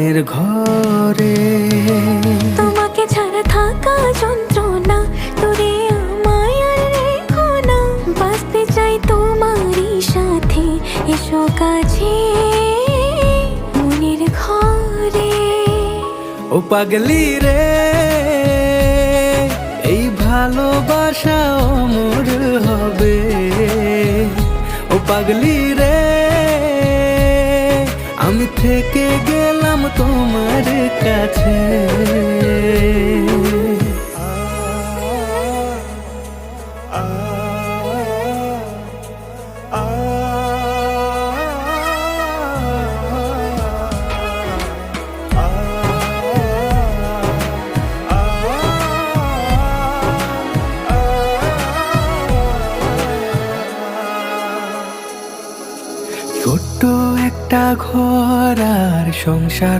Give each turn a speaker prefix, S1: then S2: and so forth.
S1: মনের ঘরে।
S2: তোমাকে ছাড়া থাকা যন্ত্রণা, তোরে আমায় আর রেখো না। বাঁচতে চাই তোমারই সাথে, এসো কাছে মনের ঘরে।
S1: ও পাগলি রে, এই ভালোবাসা অমর হবে। ও পাগলি রে, আমি থেকে গেলাম তোমার কাছে। ছোট্ট একটা ঘর আর সংসার।